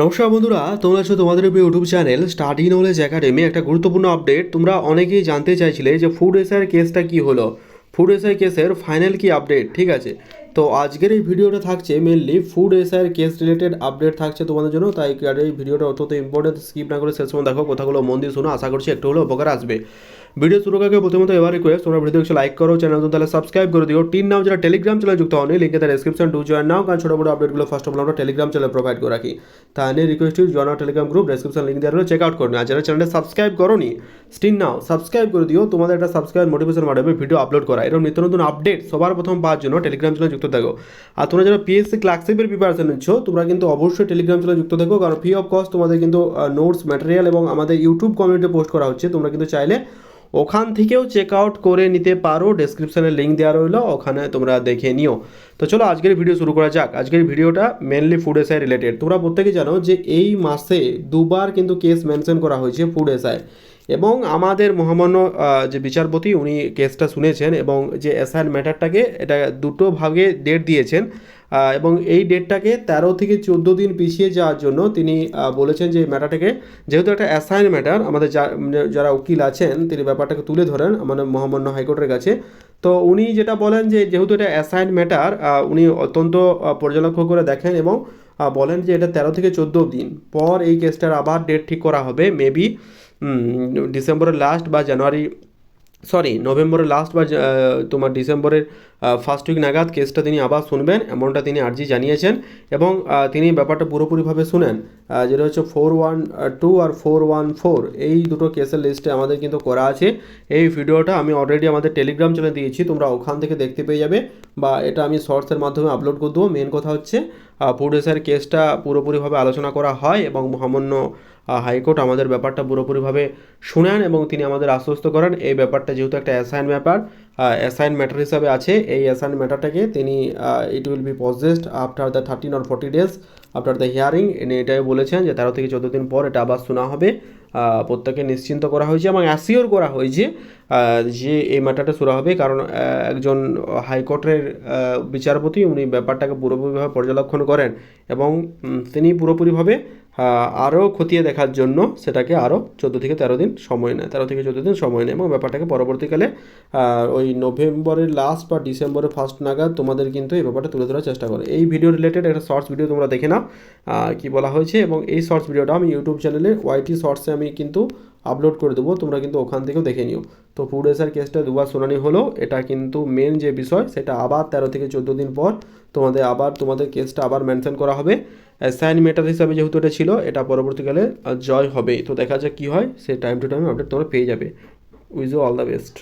নমস্কার বন্ধুরা, তোমরা আছো তোমাদের YouTube channel study knowledge academy. একটা গুরুত্বপূর্ণ আপডেট, তোমরা অনেকেই জানতে চাইছিলে যে ফুড এসআইয়ের কেসটা কি হলো, ফুড এসআই কেসের ফাইনাল কি আপডেট। ঠিক আছে, তো আজকের এই ভিডিওটা থাকছে মেনলি ফুড এসআইয়ের কেস রিলেটেড আপডেট থাকছে তোমাদের জন্য, তাই এই ভিডিওটা অত্যন্ত ইম্পর্টেন্ট। স্কিপ না করে শেষ সময় দেখো, কথাগুলো মন দিয়ে শোনো, আশা করছি একটু হলেও উপকার আসবে। ভিডিও শুরু করার আগে প্রথমত এবার রিকোয়েস্ট, তোমরা ভিডিও একটু লাইক করো, চ্যানেল তাহলে সাবস্ক্রাইব করে দিও। টিন নাও যারা টেলিগ্রাম চ্যানেল যুক্ত হয়নি, লিঙ্কে তার ডেসক্রিপশন টু জয়েন নাও, কারণ ছোটো বড় আপডেটগুলো ফার্স্ট অফ অল আমরা টেলিগ্রাম চ্যানেল প্রোভাইড করে রাখি। তাহলে request use join Telegram group, description link দেওয়া রয়েছে, চেক আউট করো। আর যারা চ্যানেলটা সাবস্ক্রাইব করোনি, স্টিল নাও সাবস্ক্রাইব করে দিও, তোমাদের একটা সাবস্ক্রাইব মোটিভেশন বাড়বে ভিডিও আপলোড করা। এরকম নিত্য নতুন আপডেট সবার প্রথম পাওয়ার জন্য টেলিগ্রাম চ্যানেল যুক্ত থাকো। আর তোমরা যারা পিএসসি ক্লার্কশিপের প্রিপারেশন নিচ্ছ, তোমরা কিন্তু অবশ্যই টেলিগ্রাম চ্যানেল যুক্ত থাকো, কারণ ফ্রি অফ কস্ট তোমাদের কিন্তু নোটস ম্যাটেরিয়াল এবং আমাদের ইউটিউব কমিউনিটিতে পোস্ট করা হচ্ছে। তোমরা কিন্তু চাইলে ওখান থেকেও চেক আউট করে নিতে পারো, ডেসক্রিপশানে লিঙ্ক দেওয়া রইলো, ওখানে তোমরা দেখে নিও। তো চলো আজকের ভিডিও শুরু করা যাক। আজকের ভিডিওটা মেনলি ফুড এসআই রিলেটেড। তোমরা প্রত্যেকে জানো যে এই মাসে দুবার কিন্তু কেস মেনশন করা হয়েছে ফুড এসআই, এবং আমাদের মহামান্য যে বিচারপতি উনি কেসটা শুনেছেন এবং যে এসআইয়ের ম্যাটারটাকে এটা দুটো ভাগে ডেট দিয়েছেন, এবং এই ডেটটাকে 13 থেকে 14 দিন পিছিয়ে যাওয়ার জন্য তিনি বলেছেন যে ম্যাটারটাকে, যেহেতু একটা অ্যাসাইন ম্যাটার, আমাদের যারা উকিল আছেন তিনি ব্যাপারটাকে তুলে ধরেন আমাদের মহামান্য হাইকোর্টের কাছে। তো উনি যেটা বলেন যে যেহেতু এটা অ্যাসাইন ম্যাটার, উনি অত্যন্ত পর্যবেক্ষণ করে দেখেন এবং বলেন যে এটা 13 থেকে 14 দিন পর এই কেসটার আবার ডেট ঠিক করা হবে। মেবি ডিসেম্বরের লাস্ট বা নভেম্বরের লাস্ট বা তোমার ডিসেম্বরের ফার্স্ট উইক নাগাদ কেসটা তিনি আবার শুনবেন, এমনটা তিনি আর্জি জানিয়েছেন। এবং তিনি ব্যাপারটা পুরোপুরিভাবে শুনেন, যেটা হচ্ছে 412 আর 414 এই দুটো কেসের লিস্টে আমাদের কিন্তু করা আছে। এই ভিডিওটা আমি অলরেডি আমাদের টেলিগ্রাম চ্যানেলে দিয়েছি, তোমরা ওখান থেকে দেখতে পেয়ে যাবে, বা এটা আমি শর্টসের মাধ্যমে আপলোড করে দেবো। মেন কথা হচ্ছে ফুড এসআইয়ের কেসটা পুরোপুরিভাবে আলোচনা করা হয় এবং মহামান্য হাইকোর্ট আমাদের ব্যাপারটা পুরোপুরিভাবে শুনেন এবং তিনি আমাদের আশ্বস্ত করেন এই ব্যাপারটা যেহেতু একটা অ্যাসাইন ব্যাপার, অ্যাসাইন ম্যাটার হিসাবে আছে। এই অ্যাসাইন ম্যাটারটাকে তিনি it will be possessed after the 13 or 40 days after the hearing. ইনি এটাই বলেছেন যে 13 থেকে 14 দিন পর এটা আবার শোনা হবে। প্রত্যেকে নিশ্চিন্ত করা হয়েছে এবং অ্যাসিওর করা হয়েছে যে এই ম্যাটারটা শোনা হবে, কারণ একজন হাইকোর্টের বিচারপতি উনি ব্যাপারটাকে পুরোপুরিভাবে পর্যবেক্ষণ করেন এবং তিনি পুরোপুরিভাবে আরও খতিয়ে দেখার জন্য সেটাকে আরও 14 থেকে 13 দিন সময় নেয়, 13 থেকে 14 দিন সময় নেয়, এবং ব্যাপারটাকে পরবর্তীকালে ওই নভেম্বরের লাস্ট বা ডিসেম্বরের ফার্স্ট নাগাদ তোমাদের কিন্তু এই ব্যাপারটা তুলে ধরার চেষ্টা করে। এই ভিডিও রিলেটেড একটা শর্টস ভিডিও তোমরা দেখে নাও কী বলা হয়েছে, এবং এই শর্টস ভিডিওটা আমি ইউটিউব চ্যানেলে ওয়াইটি শর্টসে আমি কিন্তু আপলোড করে দেবো, তোমরা কিন্তু ওখান থেকেও দেখে নিও। তো ফুড এসআইয়ের কেসটা দুবার শুনানি হলো, এটা কিন্তু মেন যে বিষয় সেটা আবার 13 থেকে 14 দিন পর তোমাদের কেসটা আবার মেনশন করা হবে। অ্যাসাইন ম্যাটার হিসাবে যেহেতু এটা ছিল, এটা পরবর্তীকালে জয় হবেই। তো দেখা যাক কী হয়, সেই টাইম টু টাইম আপডেট তোমরা পেয়ে যাবে। Wish you all the best.